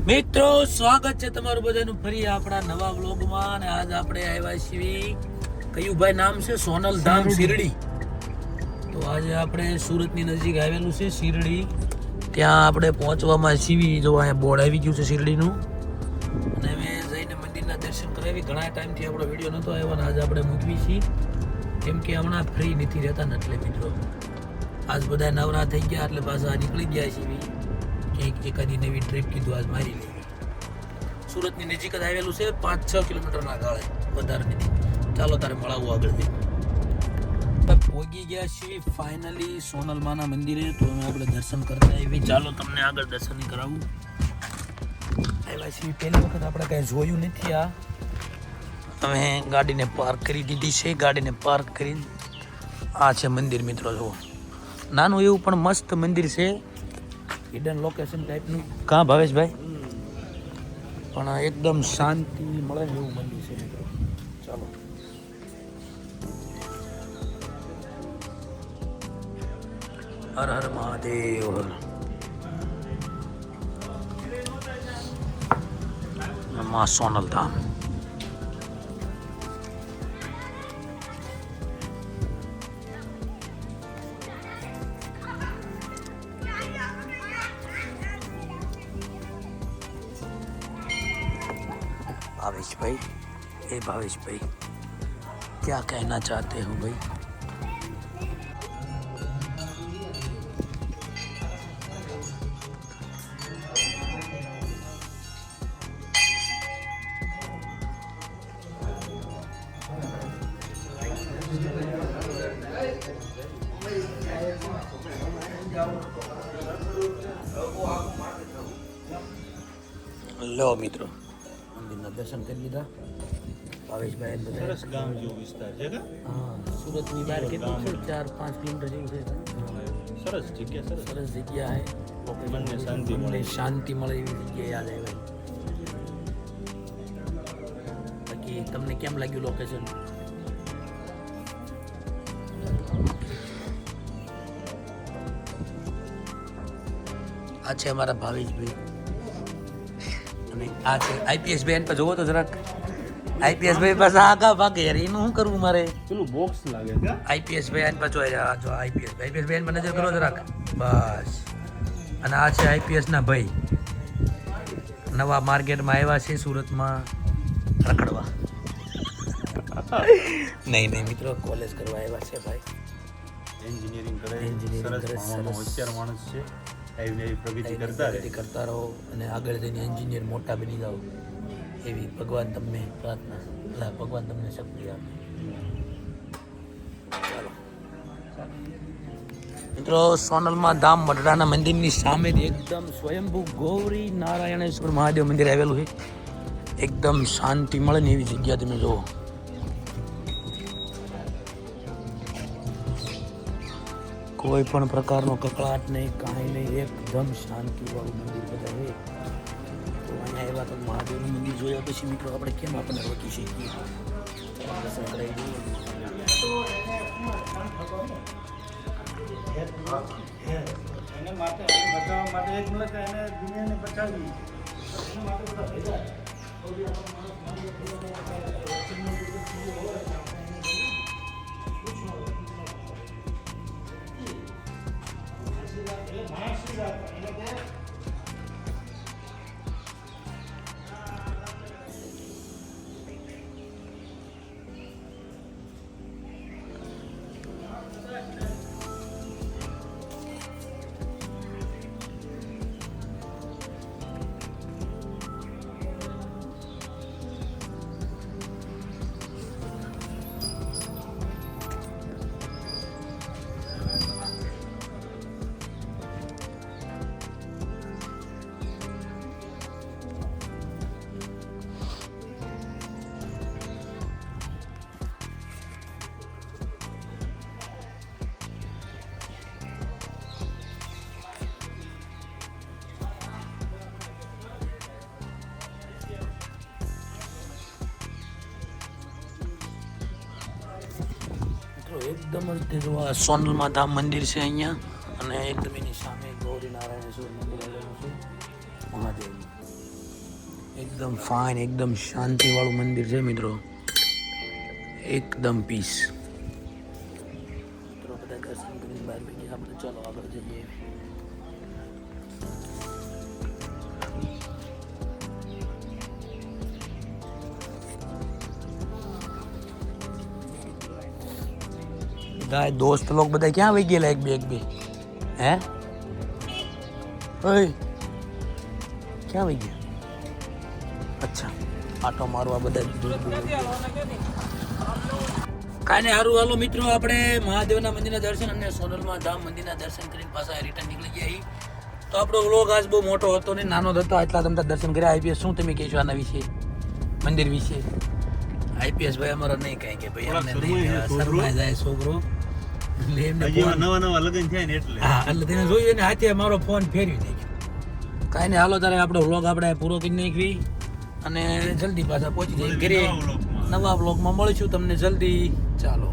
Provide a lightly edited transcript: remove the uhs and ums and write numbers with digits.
મિત્રો સ્વાગત છે તમારું બધાનું ફરી આપણા નવા વ્લોગમાં. અને આજ આપણે આવ્યા છીએ, કયુંભાઈ નામ છે, સોનલધામ શિરડી. તો આજે આપણે સુરતની નજીક આવેલું છે શિરડી, ત્યાં આપણે પહોંચવામાં છીએ. જો અહીંયા બોર્ડ આવી ગયું છે શિરડીનું, અને અમે જઈને મંદિરના દર્શન કરાવી. ઘણા ટાઈમથી આપણો વિડીયો નહોતો આવ્યો અને આજે આપણે મૂકવી છીએ, કેમ કે હમણાં ફ્રી નથી રહેતા ને એટલે મિત્રો આજ બધા નવરા થઈ ગયા એટલે પાછા નીકળી ગયા છીએ. કંઈક એકાદી નવી ટ્રીપ કીધું આજ મારી લેવી. સુરતની નજીક જ આવેલું છે, 5-6 કિલોમીટરના ગાળે, વધારે નથી. ચાલો તારે મળાવું આગળથી. પહોંચી ગયા છીએ ફાઇનલી સોનલમાના મંદિરે. તો અમે આપણે દર્શન કરતા આવી. ચાલો તમને આગળ દર્શન કરાવું. આવ્યા છીએ પહેલી વખત, આપણે કાંઈ જોયું નથી. અમે ગાડીને પાર્ક કરી દીધી છે. ગાડીને પાર્ક કરીને આ છે મંદિર મિત્રો. જુઓ, નાનું એવું પણ મસ્ત મંદિર છે, હિડન લોકેશન ટાઈપનું. કાં ભાવેશભાઈ? પણ એકદમ શાંતિ મળે એવું મંદિર છે મિત્રો. ચાલો હર હર મહાદેવ. મા સોનલધામ. भावेश भाई, ए भावेश भाई, क्या कहना चाहते हो भाई? लो मित्रों, મંદિરના દર્શન કરી લીધા. ભાવેશભાઈ બધા સરસ ગામ જેવું વિસ્તાર છે. હા, સુરતની બહાર કેટલું છે, 4-5 કિલોમીટર જેવું છે. સરસ જગ્યા, સરસ જગ્યા છે. મનને શાંતિ મળે એવી જગ્યાએ યાદ આવે. બાકી તમને કેમ લાગ્યું લોકેશન? આ છે અમારા ભાવેશભાઈ, અને આ છે આઈપીએસ બેન. પર જોવો તો જરાક આઈપીએસ ભાઈ પાસે આગા ભાગે યાર, એનું શું કરવું મારે? પેલું બોક્સ લાગે છે. આઈપીએસ બેન પર જો આઈપીએસ બેન પર નજર કરો જરાક, બસ. અને આ છે આઈપીએસ ના ભાઈ, નવા માર્કેટમાં આવ્યા છે સુરતમાં રખડવા. નહીં મિત્રો, કોલેજ કરવા આવ્યા છે ભાઈ. એન્જિનિયરિંગ કરે, હોશિયાર માણસ છે. પ્રગતિ કરતા રહો અને આગળ જઈને એન્જિનિયર મોટા બની જાઓ એવી ભગવાન તમને પ્રાર્થના, ભગવાન તમને શક્તિ આપે. ચાલો મિત્રો, સોનલમાં ધામ મઢડાના મંદિરની સામે એકદમ સ્વયંભૂ ગૌરી નારાયણેશ્વર મહાદેવ મંદિર આવેલું છે. એકદમ શાંતિ મળે ને એવી જગ્યા તમે જુઓ. કોઈ પણ પ્રકારનો કકળાટ નહીં, કાંઈ નહીં, એકદમ શાંતિવાળું મંદિર બધા છે. તો અહીંયા એવા તો મહાદેવનું મંદિર જોયા પછી મિત્રો આપણે કેમ આપણને રોકી શકીએ? દર્શન કરાવી દઈએ. એને માટે બચાવવા માટે એક મળે એને દુનિયાને બચાવવી, એના માટે બધા ભેગા. એકદમ જ જો આ સોનલમાં ધામ મંદિર છે અહીંયા, અને એકદમ એની સામે ગૌરી નારાયણેશ્વર મંદિર આવેલું છે મહાદેવનું. એકદમ ફાઇન, એકદમ શાંતિવાળું મંદિર છે મિત્રો, એકદમ પીસ. મિત્રો બધા દર્શન કરીને બહાર પડી ગયા આપણે, ચાલો આગળ જઈએ. ગાય દોસ્ત લોગ બધા ક્યાં વહી ગયેલા એક બે હે? ઓય ક્યાં વહી ગયા? અચ્છા આટો મારવા બધા કાંઈ ને સારું. હાલો મિત્રો આપણે મહાદેવના મંદિરના દર્શન અને સોનલમાં ધામ મંદિરના દર્શન કરીને પાછા રિટર્ન નીકળી ગયા. તો આપણો વ્લોગ આજ બહુ મોટો હતો ને નાનો હતો, એટલા તમને દર્શન કર્યા. આઈપીએસ શું તમે કહેશો આના વિશે, મંદિર વિશે? આઈપીએસ ભાઈ અમારો નહીં કહે કે ભાઈ અમને નહીં શરમાઈ જાય છોકરો, એટલે એમને નવા લગ્ન થયા ને એટલે હા, એટલે તેને જોયું ને હાથે મારો ફોન ફેરવી નાખ્યો. કાંઈ નહીં હાલો તારે આપણો વ્લોગ આપણે પૂરો કરી નાખવી અને જલ્દી પાછા પહોંચી જઈએ ઘરે. નવા વ્લોગમાં મળીશું તમને જલ્દી. ચાલો.